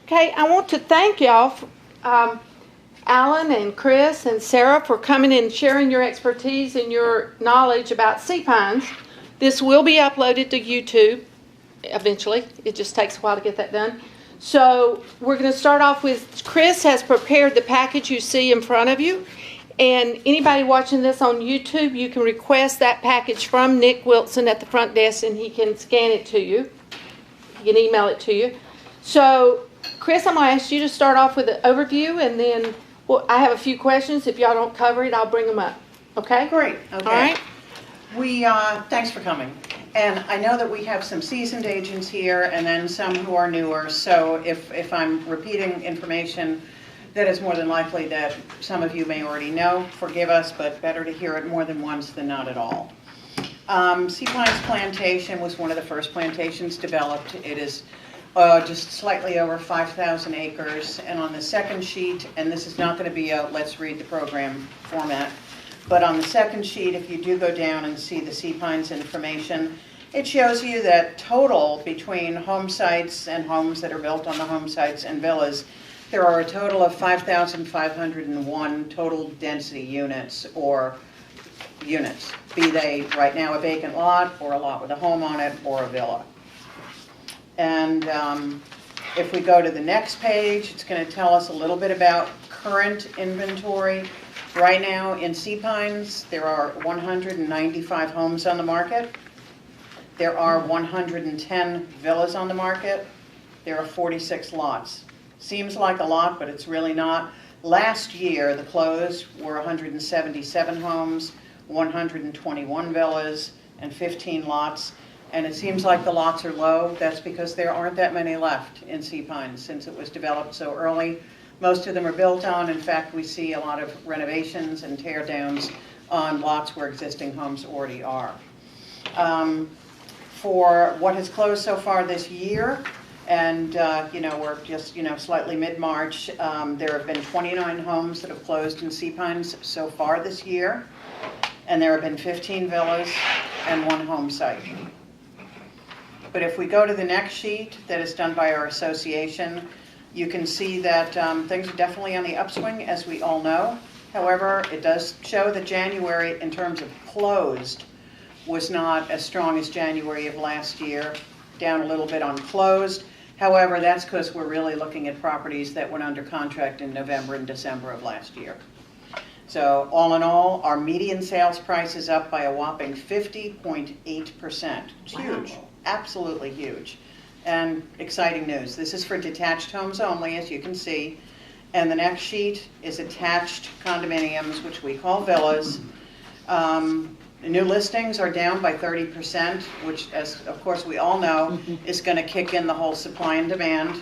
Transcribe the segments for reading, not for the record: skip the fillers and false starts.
Okay, I want to thank y'all, Alan and Chris and Sarah, for coming and sharing your expertise and your knowledge about sea pines. This will be uploaded to YouTube eventually. It just takes a while to get that done. So we're going to start off with, Chris has prepared the package you see in front of you. And anybody watching this on YouTube, you can request that package from Nick Wilson at the front desk, and he can scan it to you. He can email it to you. So, Chris, I'm going to ask you to start off with an overview, and then I have a few questions. If y'all don't cover it, I'll bring them up. Okay? Great. Okay. All right. Thanks for coming. And I know that we have some seasoned agents here and then some who are newer. So if I'm repeating information that is more than likely that some of you may already know, forgive us, but better to hear it more than once than not at all. Sea Pines Plantation was one of the first plantations developed. It is just slightly over 5,000 acres. And on the second sheet, and this is not going to be a let's read the program format, but on the second sheet, if you do go down and see the Sea Pines information, it shows you that total between home sites and homes that are built on the home sites and villas, there are a total of 5,501 total density units, or units, be they right now a vacant lot or a lot with a home on it or a villa. And if we go to the next page, it's going to tell us a little bit about current inventory. Right now in Sea Pines, there are 195 homes on the market. There are 110 villas on the market. There are 46 lots. Seems like a lot, but it's really not. Last year, the closed were 177 homes, 121 villas, and 15 lots. And it seems like the lots are low. That's because there aren't that many left in Sea Pines since it was developed so early. Most of them are built on. In fact, we see a lot of renovations and tear downs on lots where existing homes already are. For what has closed so far this year, and we're just slightly mid-March, there have been 29 homes that have closed in Sea Pines so far this year, and there have been 15 villas and 1 home site. But if we go to the next sheet that is done by our association, you can see that things are definitely on the upswing, as we all know. However, it does show that January, in terms of closed, was not as strong as January of last year, down a little bit on closed. However, that's because we're really looking at properties that went under contract in November and December of last year. So all in all, our median sales price is up by a whopping 50.8%. It's huge, wow. Absolutely huge. And exciting news. This is for detached homes only, as you can see. And the next sheet is attached condominiums, which we call villas. New listings are down by 30%, which, as of course we all know, is going to kick in the whole supply and demand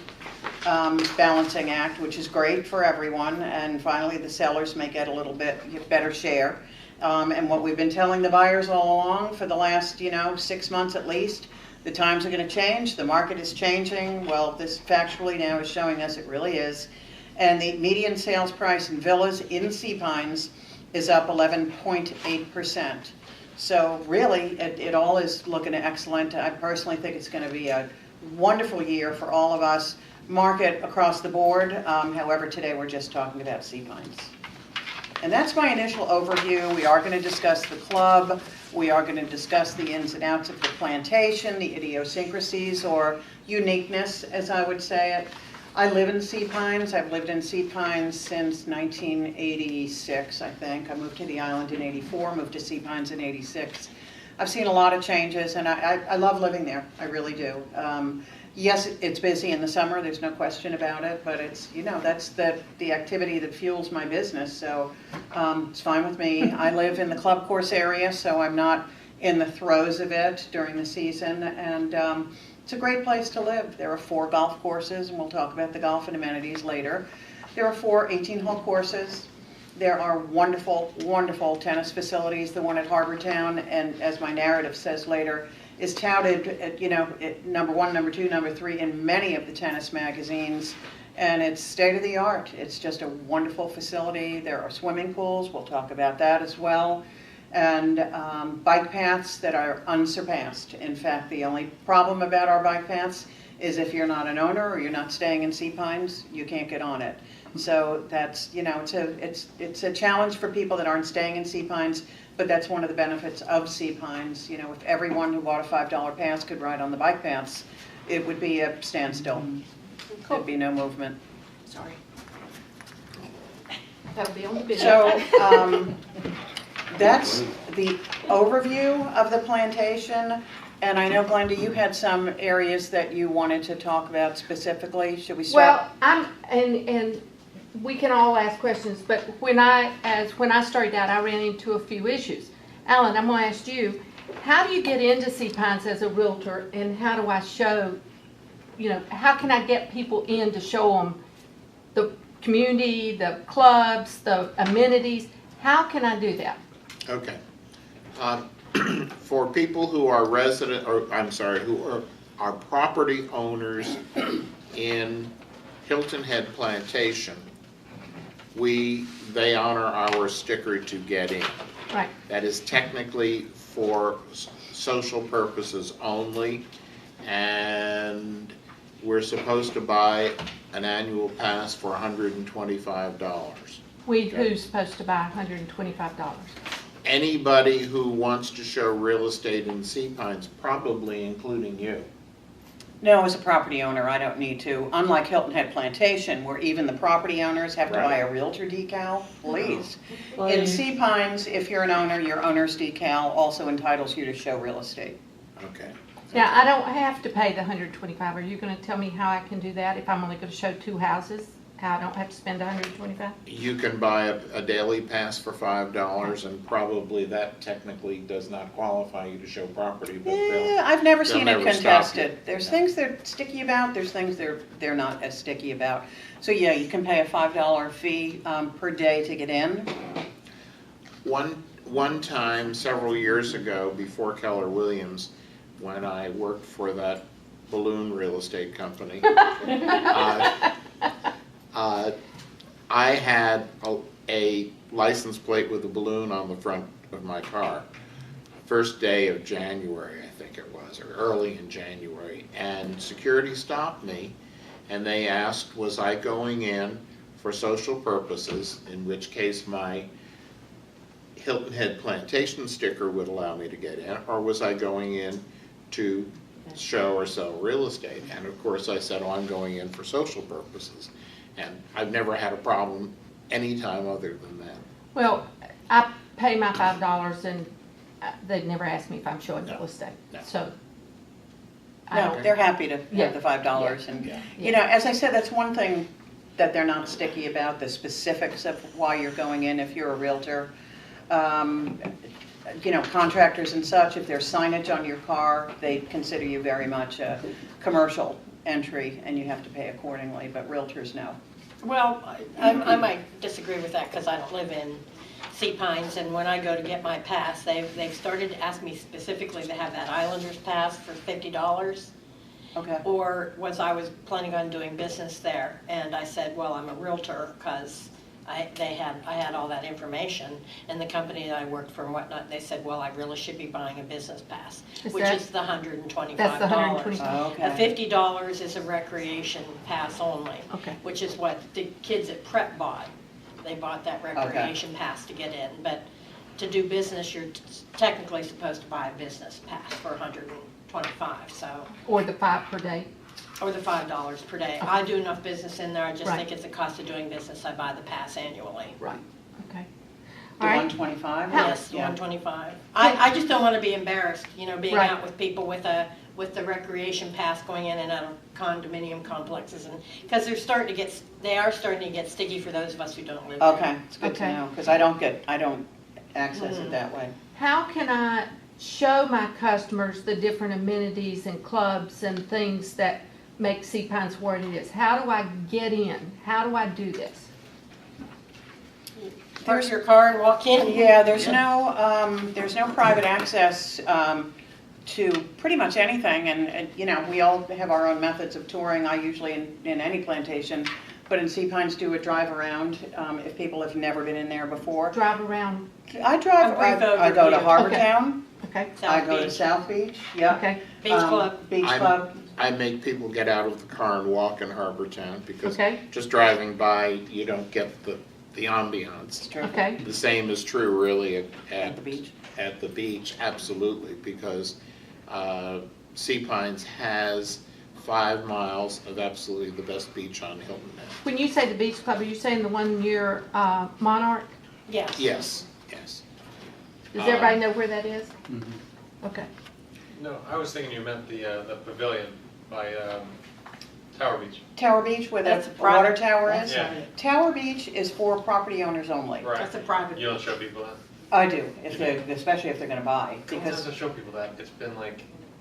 balancing act, which is great for everyone. And finally, the sellers may get a little bit better share. And what we've been telling the buyers all along for the last 6 months at least, the times are going to change. The market is changing. Well, this factually now is showing us it really is. And the median sales price in villas in Sea Pines is up 11.8%. So really, it all is looking excellent. I personally think it's going to be a wonderful year for all of us. Market across the board. However, today we're just talking about Sea Pines. And that's my initial overview. We are going to discuss the club. We are going to discuss the ins and outs of the plantation, the idiosyncrasies or uniqueness, as I would say it. I live in Sea Pines. I've lived in Sea Pines since 1986, I think. I moved to the island in 84, moved to Sea Pines in 86. I've seen a lot of changes, and I love living there. I really do. Yes, it's busy in the summer. There's no question about it, but it's, that's the activity that fuels my business, so it's fine with me. I live in the club course area, so I'm not in the throes of it during the season, and it's a great place to live. There are 4 golf courses, and we'll talk about the golf and amenities later. There are 4 18-hole courses. There are wonderful, wonderful tennis facilities. The one at Harbor Town, and as my narrative says later, is touted at, number 1, number 2, number 3 in many of the tennis magazines. And it's state-of-the-art. It's just a wonderful facility. There are swimming pools. We'll talk about that as well. And bike paths that are unsurpassed. In fact, the only problem about our bike paths is if you're not an owner or you're not staying in Sea Pines, you can't get on it. So that's, it's a challenge for people that aren't staying in Sea Pines, but that's one of the benefits of Sea Pines. If everyone who bought a $5 pass could ride on the bike paths, it would be a standstill. There'd be no movement. Sorry. That'll be on the video. So that's the overview of the plantation. And I know, Glenda, you had some areas that you wanted to talk about specifically. Should we start? Well, and we can all ask questions, but when I started out, I ran into a few issues. Alan, I'm going to ask you, how do you get into Sea Pines as a realtor, and how do I show, how can I get people in to show them the community, the clubs, the amenities? How can I do that? Okay. For people who are who are property owners in Hilton Head Plantation, they honor our sticker to get in. Right. That is technically for social purposes only, and we're supposed to buy an annual pass for $125. Who's supposed to buy $125? Anybody who wants to show real estate in Sea Pines, probably including you. No, as a property owner, I don't need to. Unlike Hilton Head Plantation, where even the property owners have to buy a realtor decal, please. In Sea Pines, if you're an owner, your owner's decal also entitles you to show real estate. Okay. Now, I don't have to pay the $125. Are you going to tell me how I can do that if I'm only going to show 2 houses? How I don't have to spend $125? You can buy a daily pass for $5, and probably that technically does not qualify you to show property, but I've never seen it never stop contested. you. There's things they're sticky about, there's things they're not as sticky about. So yeah, you can pay a $5 fee per day to get in. One time, several years ago, before Keller Williams, when I worked for that balloon real estate company, I had a license plate with a balloon on the front of my car. First day of January, I think it was, or early in January, and security stopped me, and they asked, was I going in for social purposes, in which case my Hilton Head Plantation sticker would allow me to get in, or was I going in to show or sell real estate? And of course I said, oh, I'm going in for social purposes. And I've never had a problem any time other than that. Well, I pay my $5 and they've never asked me if I'm showing real estate. No. So. No, they're happy to Yeah. have the $5. Yeah. And, as I said, that's one thing that they're not sticky about, the specifics of why you're going in if you're a realtor. Contractors and such, if there's signage on your car, they consider you very much a commercial entry and you have to pay accordingly, but realtors no. Well, I might disagree with that because I don't live in Sea Pines, and when I go to get my pass, they've started to ask me specifically to have that Islanders pass for $50. Okay. Or I was planning on doing business there, and I said, well, I'm a realtor because I had all that information, and the company that I worked for and whatnot, they said, well, I really should be buying a business pass, which is the $125. That's the $125. Oh, okay. The $50 is a recreation pass only, Okay. which is what the kids at Prep bought. They bought that recreation pass to get in, but to do business, you're technically supposed to buy a business pass for $125, so. Or the 5 per day. Or the $5 per day. I do enough business in there, I just Right. think it's the cost of doing business, I buy the pass annually. Right. Okay. The All right. 125? Yes, Yeah. 125. I just don't want to be embarrassed, being Right. out with people with the recreation pass going in and out of condominium complexes, and because they are starting to get sticky for those of us who don't live there. Okay, it's good to Okay. know, because I don't access it that way. How can I show my customers the different amenities and clubs and things that make Sea Pines what it is? How do I get in? How do I do this? Park your car and walk in. Yeah, there's no private access to pretty much anything, and we all have our own methods of touring. I usually in any plantation, but in Sea Pines do a drive around if people have never been in there before. Drive around. I drive. A brief I go to overview. Harbortown. Okay. I South go to Beach. South Beach. Yeah. Okay. Beach Club. Beach I'm- Club. I make people get out of the car and walk in Harbor Town because Okay. just driving by, you don't get the ambiance. Okay. The same is true really At the beach. At the beach, absolutely, because Sea Pines has 5 miles of absolutely the best beach on Hilton Head. When you say the beach club, are you saying the one near Monarch? Yes. Yes, yes. Does everybody know where that is? Okay. No, I was thinking you meant the pavilion by Tower Beach. Tower Beach, where That's the a private- water tower is? Yeah. Tower Beach is for property owners only. Right. That's a private You don't beach. show people that? I do, especially if they're gonna buy, Sometimes because I show people that.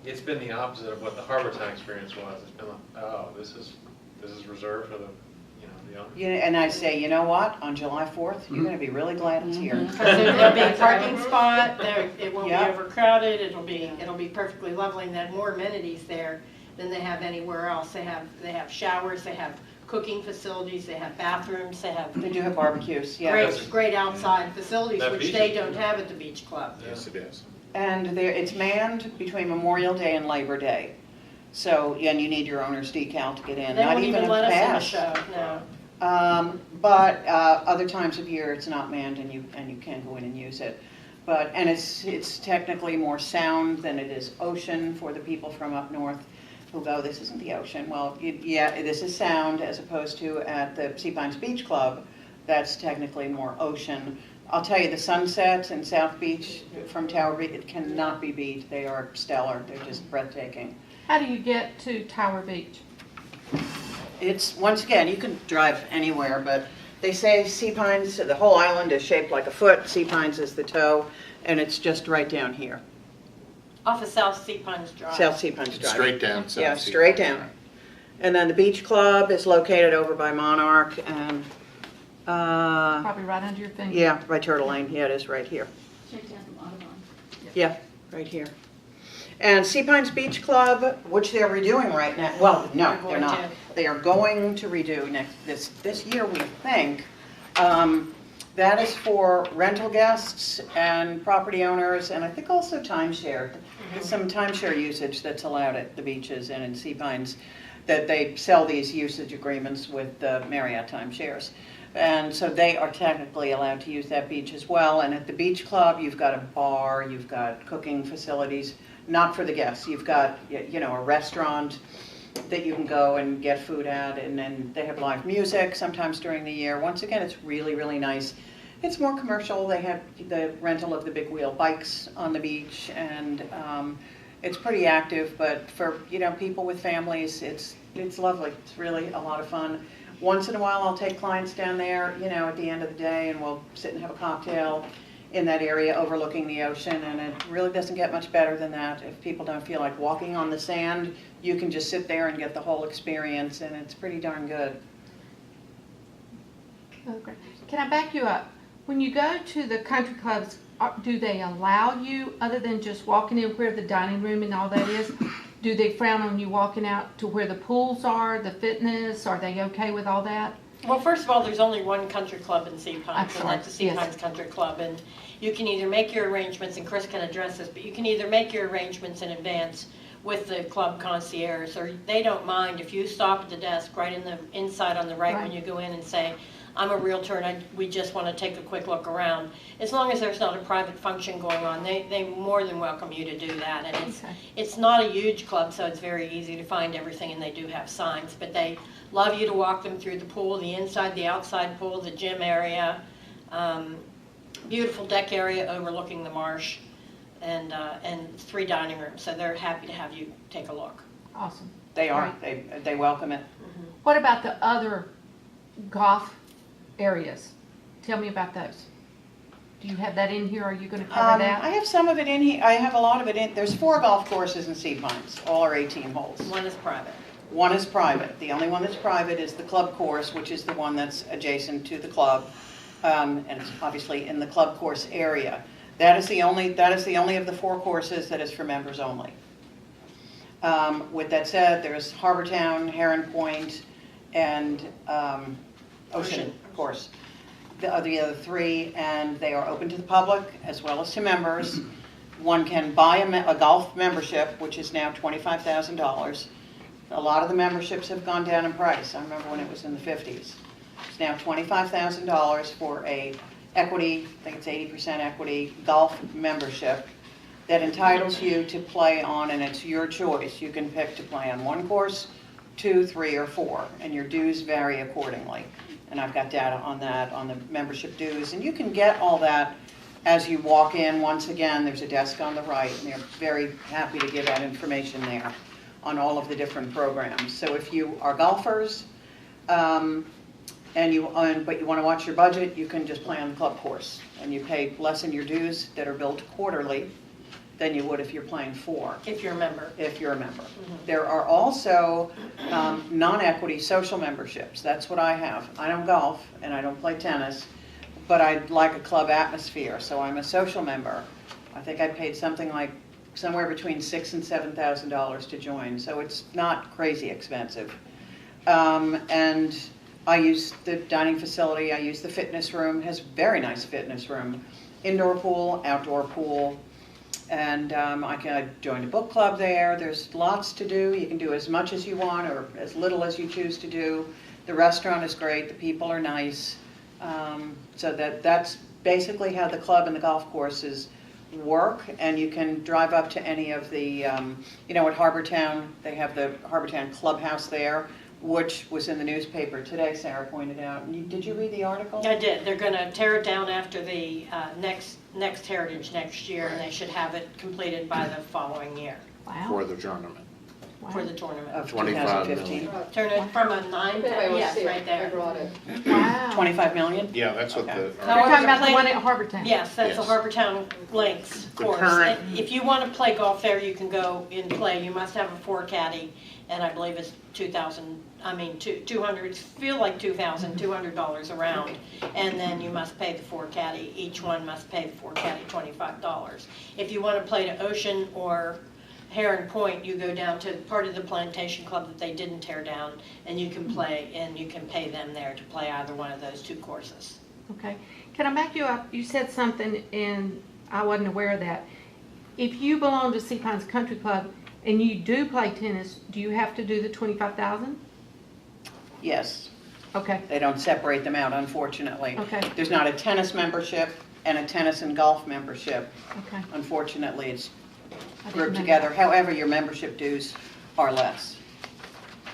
It's been the opposite of what the Harbor Town experience was. It's been like, oh, this is reserved for the owner. and I say, you know what, on July 4th, you're gonna be really glad it's here. Because there'll be a parking spot, it won't be Yeah. overcrowded, it'll be perfectly lovely, and they have more amenities there than they have anywhere else. They have showers, they have cooking facilities, they have bathrooms, they have They do have barbecues, yeah. great outside facilities, That which beach they is don't beautiful. have at the beach club. Yes, it is. And it's manned between Memorial Day and Labor Day. So, and you need your owner's decal to get in, They not won't even a let us in the pass. show, no. But other times of year, it's not manned and you can go in and use it. And it's technically more sound than it is ocean for the people from up north who go, this isn't the ocean. Well, yeah, this is sound as opposed to at the Sea Pines Beach Club, that's technically more ocean. I'll tell you, the sunsets in South Beach from Tower Beach, it cannot be beat. They are stellar. They're just breathtaking. How do you get to Tower Beach? It's, once again, you can drive anywhere, but they say Sea Pines, the whole island is shaped like a foot, Sea Pines is the toe, and it's just right down here, Off of South Sea Pines Drive. South Sea Pines Drive. Straight down. South Yeah, Sea straight Pines down. Drive. And then the beach club is located over by Monarch and, Probably right under your finger. yeah, by Turtle Lane, yeah, it is right here. Yeah, right here. And Sea Pines Beach Club, which they're redoing right now, well, no, They're they're going not. to. They are going to redo this year, we think. That is for rental guests and property owners, and I think also timeshare. There's some timeshare usage that's allowed at the beaches and in Sea Pines, that they sell these usage agreements with Marriott timeshares. And so they are technically allowed to use that beach as well. And at the beach club, you've got a bar, you've got cooking facilities, not for the guests. You've got, a restaurant that you can go and get food at, and then they have live music sometimes during the year. Once again, it's really, really nice. It's more commercial. They have the rental of the big wheel bikes on the beach, and it's pretty active, but for, people with families, it's lovely. It's really a lot of fun. Once in a while, I'll take clients down there, at the end of the day, and we'll sit and have a cocktail in that area overlooking the ocean, and it really doesn't get much better than that. If people don't feel like walking on the sand, you can just sit there and get the whole experience, and it's pretty darn good. Okay. Can I back you up? When you go to the country clubs, do they allow you, other than just walking in where the dining room and all that is, do they frown on you walking out to where the pools are, the fitness? Are they okay with all that? Well, first of all, there's only one country club in Sea I'm Pines, and sorry, that's the Sea yes. Pines Country Club. And you can either make your arrangements, and Chris can address this, but you can either make your arrangements in advance with the club concierge, or they don't mind if you stop at the desk right in the inside on the right when Right. you go in and say, I'm a realtor and we just want to take a quick look around. As long as there's not a private function going on, they more than welcome you to do that. And Okay. it's not a huge club, so it's very easy to find everything, and they do have signs, but they love you to walk them through the pool, the inside, the outside pool, the gym area, beautiful deck area overlooking the marsh, and 3 dining rooms, so they're happy to have you take a look. Awesome. They are. Right. They welcome it. What about the other golf areas? Tell me about those. Do you have that in here? Are you going to cover I that? have some of it in here. I have a lot of it in. There's 4 golf courses in Sea Pines. All are 18 holes. One is private. One is private. The only one that's private is the club course, which is the one that's adjacent to the club, and it's obviously in the club course area. That is the only of the 4 courses that is for members only. With that said, there's Harbor Town, Heron Point, and Ocean course. The other 3, and they are open to the public as well as to members. One can buy a golf membership, which is now $25,000. A lot of the memberships have gone down in price. I remember when it was in the 50s. It's now $25,000 for a equity, I think it's 80% equity, golf membership that entitles you to play on, and it's your choice. You can pick to play on one course, 2, 3, or 4, and your dues vary accordingly. And I've got data on that, on the membership dues, and you can get all that as you walk in. Once again, there's a desk on the right, and they're very happy to give that information there on all of the different programs. So if you are golfers, but you want to watch your budget, you can just play on the club course, and you pay less in your dues that are billed quarterly than you would if you're playing 4. If you're a member. If you're a member. There are also non-equity social memberships. That's what I have. I don't golf and I don't play tennis, but I like a club atmosphere, so I'm a social member. I think I paid something like somewhere between $6,000 and $7,000 to join, so it's not crazy expensive. And I use the dining facility, I use the fitness room, has very nice fitness room, indoor pool, outdoor pool, and I joined a book club there. There's lots to do. You can do as much as you want or as little as you choose to do. The restaurant is great, the people are nice, so that's basically how the club and the golf courses work. And you can drive up to any of the, at Harbortown, they have the Harbortown Clubhouse there, which was in the newspaper today, Sarah pointed out. Did you read the article? I did. They're going to tear it down after the next Heritage next year, and they should have it completed by the following year For the tournament. for the tournament. Of 25 2015. Turn it from a 9 to, yes, right there. Wow. 25 million? Yeah, that's what Okay. the. You're talking about the one at Harbortown? Yes, that's the Yes. Harbortown Links The course. current- And if you want to play golf there, you can go and play. You must have a 4 caddy, and I believe it's $200, feel like $2,200 a round. And then you must pay the 4 caddy. Each one must pay the 4 caddy $25. If you want to play to Ocean or Heron Point, you go down to part of the Plantation Club that they didn't tear down, and you can play, and you can pay them there to play either one of those 2 courses. Okay. Can I back you up? You said something and I wasn't aware of that. If you belong to Sea Pines Country Club and you do play tennis, do you have to do the 25,000? Yes. Okay. They don't separate them out, unfortunately. Okay. There's not a tennis membership and a tennis and golf membership. Okay. Unfortunately, it's I didn't grouped know together. that. However, your membership dues are less.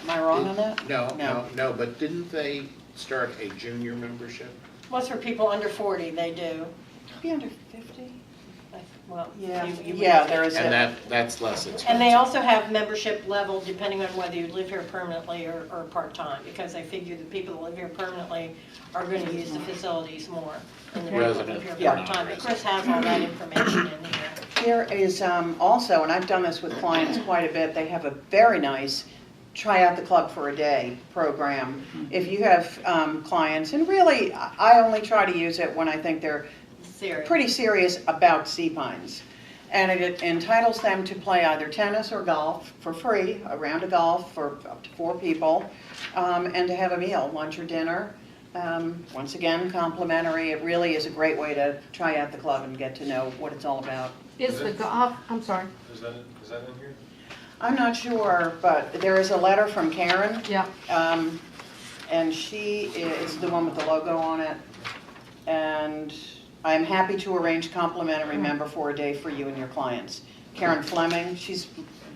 Am I wrong on that? No, but didn't they start a junior membership? What's for people under 40, they do. Be under 50? Well, Yeah, you would yeah, have to- there is And a, that's less expensive. And they also have membership level depending on whether you live here permanently or part-time, because they figure the people that live here permanently are going to use the facilities more than the people that live here Yeah. part-time. But Chris has all that information in here. there is also, and I've done this with clients quite a bit, they have a very nice try out the club for a day program. If you have clients, and really, I only try to use it when I think they're Serious. pretty serious about Sea Pines. And it entitles them to play either tennis or golf for free, a round of golf for up to 4 people, and to have a meal, lunch or dinner. Once again, complimentary. It really is a great way to try out the club and get to know what it's all about. Is the golf, I'm sorry. Is that in here? I'm not sure, but there is a letter from Karen, Yeah. and she is the one with the logo on it. And I'm happy to arrange complimentary member for a day for you and your clients. Karen Fleming, she's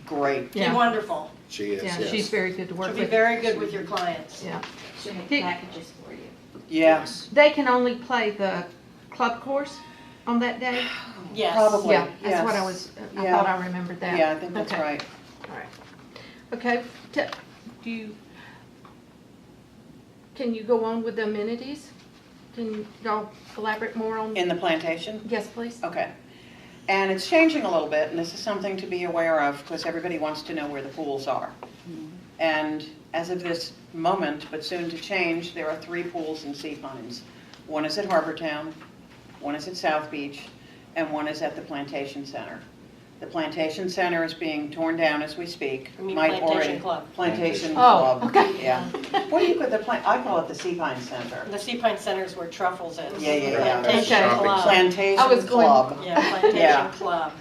great. She's Yeah. wonderful. She is, Yeah, yes. she's very good to work She'll with. be very good with your clients. Yeah. Should have Did- packages for you. Yes, They can only play the club course on that day? Yes. probably. Yeah, that's what I yes. was, I Yeah. thought I remembered that. Yeah, I think that's Okay. right. All right. Okay, can you go on with the amenities? Can y'all elaborate more on? In the plantation? Yes, please. Okay. And it's changing a little bit, and this is something to be aware of, because everybody wants to know where the pools are. And as of this moment, but soon to change, there are 3 pools in Sea Pines. One is at Harbortown, one is at South Beach, and one is at the Plantation Center. The Plantation Center is being torn down as we speak. You mean Might Plantation already- Club. Plantation Oh, Club. okay. Yeah. What do you put I call it the Sea Pines Center. The Sea Pine Center's where Truffles is. Yeah, yeah, yeah. Plantation Okay. Club. Plantation I was going- Club. Yeah, Plantation Yeah. Club.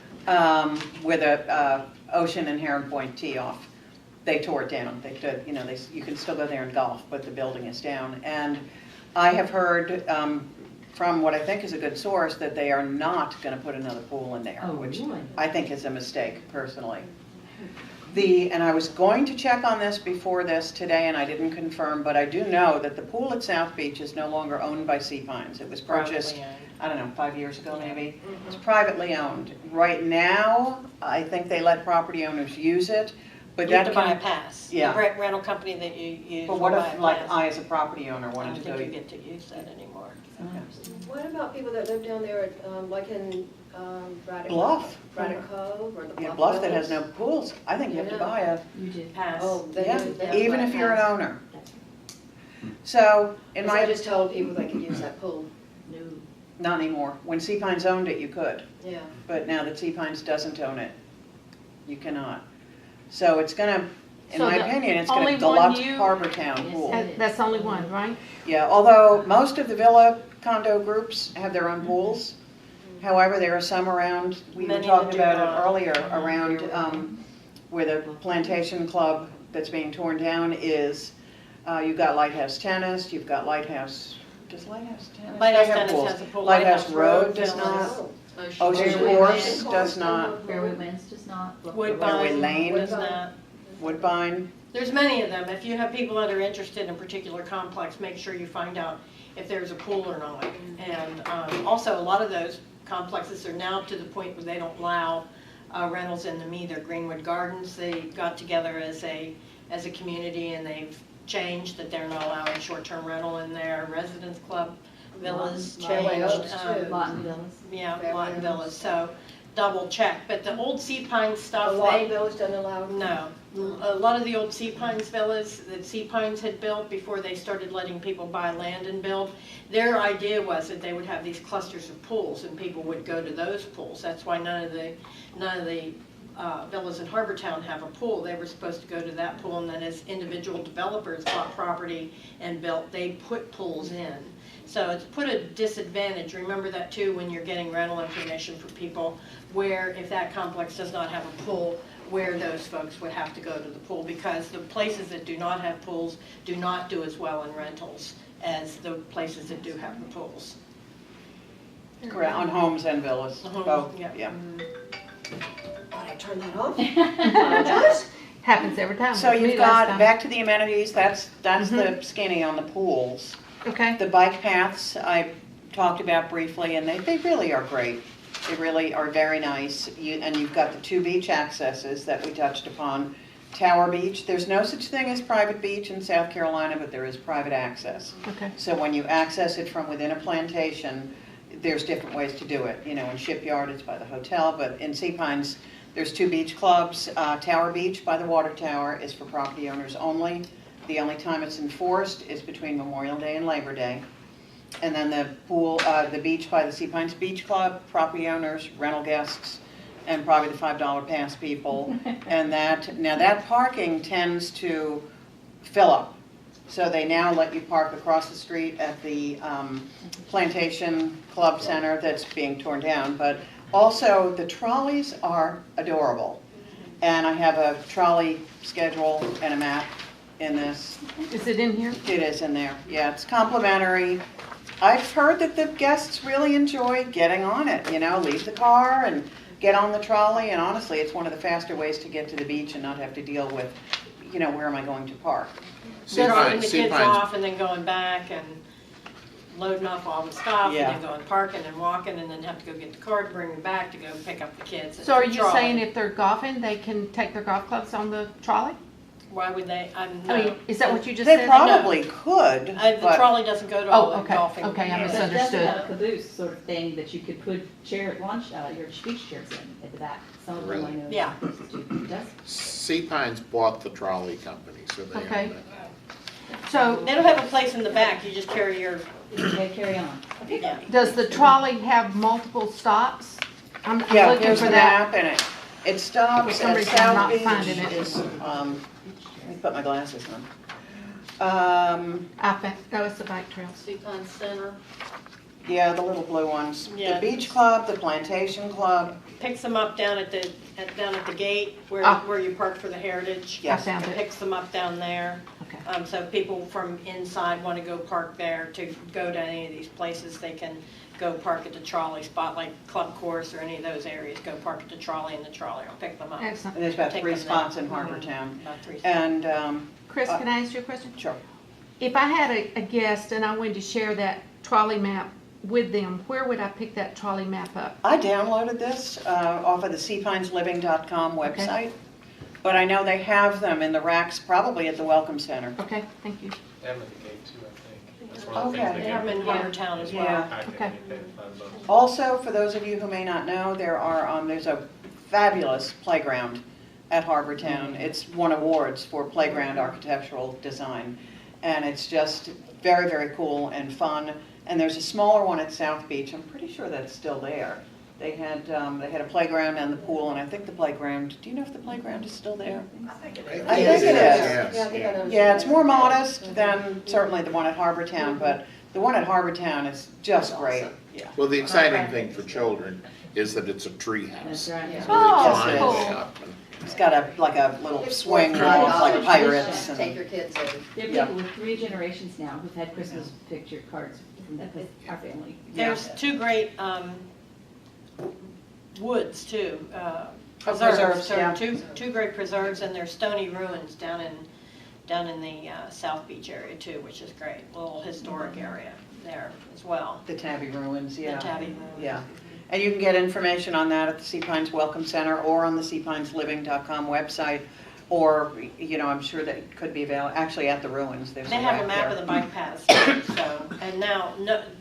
Where the Ocean and Heron Point tee off. they tore it down. They did, you know, you can still go there and golf, but the building is down. And I have heard from what I think is a good source that they are not going to put another pool in there, Oh, which really? I think is a mistake personally. And I was going to check on this before this today, and I didn't confirm, but I do know that the pool at South Beach is no longer owned by Sea Pines. It was purchased, Privately owned. I don't know, 5 years ago maybe. Mm-hmm. It's privately owned. Right now, I think they let property owners use it, but You have that to buy a can. pass. Yeah. The rental company that you use But will what buy if, a like, pass. I as a property owner I wanted don't to go? think you get to use that anymore. What about people that live down there at, like in Braddock? Bluff. Braddock Cove or the Bluff? Yeah, Bluff that has no Villas? pools, I think you have to Yeah. buy a, You did. Pass. Oh, they yeah, do- they have to even buy a if you're an pass. owner. So, in 'Cause I my, just told people they could use that pool, No. not anymore. When Sea Pines owned it, you could. yeah. But now that Sea Pines doesn't own it, you cannot. So it's gonna, in So my the opinion, it's gonna only one glut you- Harbor Town Yes, pool. it That's only one, right? Yeah, although most of the villa condo groups have their own pools. However, there are some around, we were Many talking that do about not. it earlier, around where the Plantation Club that's being torn down is. You've got Lighthouse Tennis, you've got Lighthouse, does Lighthouse Tennis? Lighthouse They have Tennis pools. has a pool. Lighthouse Lighthouse Road Road does does not. Oh, Ocean Fairway Course Lane. does not. Fairway Winds does not. Fairway Lane. Does not. Woodbine. There's many of them. If you have people that are interested in a particular complex, make sure you find out if there's a pool or not. And also, a lot of those complexes are now to the point where they don't allow rentals in them either. Greenwood Gardens, they got together as a community and they've changed that they're not allowing short-term rental in their residence club villas Fairway changed. Oaks, too. Lawton Villas. Yeah, Fairway Lawton Oaks. Villas, so double check. But the old Sea Pine The stuff, Lawton they, Villas doesn't allow? no. A lot of the old Sea Pines villas that Sea Pines had built before they started letting people buy land and build, their idea was that they would have these clusters of pools and people would go to those pools. That's why none of the villas in Harbor Town have a pool. They were supposed to go to that pool, and then as individual developers bought property and built, they put pools in. So it's put a disadvantage. Remember that too when you're getting rental information for people, where if that complex does not have a pool, where those folks would have to go to the pool, because the places that do not have pools do not do as well in rentals as the places that do have the pools. Correct, on homes and villas, Homes, both, yeah. yeah. Thought I turned that off. Apologize. Happens every time. So with me you've last got, time. back to the amenities, that's the skinny on the pools. Okay. The bike paths, I talked about briefly, and they really are great. They really are very nice. And you've got the 2 beach accesses that we touched upon. Tower Beach, there's no such thing as private beach in South Carolina, but there is private access. Okay. So when you access it from within a plantation, there's different ways to do it. You know, in Shipyard, it's by the hotel, but in Sea Pines, there's 2 beach clubs. Tower Beach by the water tower is for property owners only. The only time it's enforced is between Memorial Day and Labor Day. And then the pool, the beach by the Sea Pines Beach Club, property owners, rental guests, and probably the $5 pass people. And now that parking tends to fill up. So they now let you park across the street at the Plantation Club Center that's being torn down. But also, the trolleys are adorable. And I have a trolley schedule and a map in this. Is it in here? It is in there, yeah, it's complimentary. I've heard that the guests really enjoy getting on it, you know, leave the car and get on the trolley, and honestly, it's one of the faster ways to get to the beach and not have to deal with, you know, where am I going to park? Sea Dropping Pines, the Sea kids Pines, off and then going back and loading up all the stuff, Yeah. and then going parking and walking, and then have to go get the car to bring them back to go pick up the kids. So are It's a you trolley. saying if they're golfing, they can take their golf clubs on the trolley? Why would they, I mean, is that what you just They said? probably could, The but trolley doesn't go to all Oh, the okay, golfing. okay, I It misunderstood. doesn't have a caboose sort of thing that you could put your beach chairs in at the back. Some of them I Really? know. Yeah. It does. Sea Pines bought the trolley company, so they Okay. own it. So They don't have a place in the back, you just carry your, Okay, carry on. yeah. does the trolley have multiple stops? I'm yeah, looking here's for the that. map, and it For stops some at reason, I'm South not Beach. finding it. Let me put my glasses on. I found, oh, it's the bike trails. Sea Pines Center. Yeah, the little blue ones. The Yeah. Beach Club, the Plantation Club. Picks them up down at the gate where, Ah. where you park for the Heritage. I found it. Picks them up down there. Okay. So if people from inside want to go park there to go to any of these places, they can go park at the trolley spot, like Club Course or any of those areas, go park at the trolley and the trolley will pick them up. Excellent. And there's about Take 3 them spots there. in Harbortown. About 3 spots. And, Chris, can I ask you a question? sure. If I had a guest and I wanted to share that trolley map with them, where would I pick that trolley map up? I downloaded this off of the seapinesliving.com Okay. website, but I know they have them in the racks, probably at the Welcome Center. Okay, thank you. They have them at the gate too, I think. That's one of the things Okay. they They have them in get. Harbortown as well. Yeah. I think Okay. they pay $5. Also, for those of you who may not know, there's a fabulous playground at Harbortown. It's won awards for playground architectural design, and it's just very, very cool and fun. And there's a smaller one at South Beach. I'm pretty sure that's still there. They had a playground and the pool, and I think the playground. Do you know if the playground is still there? I I think it is. Yes, Yeah, I think I know. Yeah, it's more modest than certainly the one at Harbortown, but the one at Harbortown is just great. Yeah. Well, the exciting thing for children is that it's a tree house. That's right. So they Oh, climb cool. way up and- It's got like a little It's swing worth off $5 like pirates. Take And, your kids in. There are Yeah. people with 3 generations now who've had Christmas picture cards from that, our family. There's 2 great woods too, preserves, So yeah. two great preserves, and there's stony ruins down in the South Beach area too, which is great. Little historic area there as well. the Tabby Ruins, yeah. The Tabby Ruins. Yeah. And you can get information on that at the Sea Pines Welcome Center or on the seapinesliving.com website. Or, I'm sure that it could be available, actually at the ruins, there's a They have a rack map of there. the bike paths too, so, and now,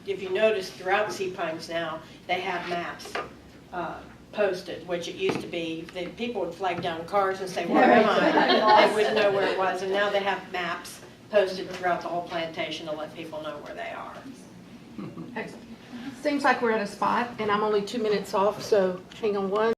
if you notice throughout Sea Pines now, they have maps posted, which it used to be, that people would flag down cars and say, where am I? They wouldn't know where it was, and now they have maps posted throughout the whole plantation to let people know where they are. Excellent. Seems like we're at a spot, and I'm only 2 minutes off, so hang on one.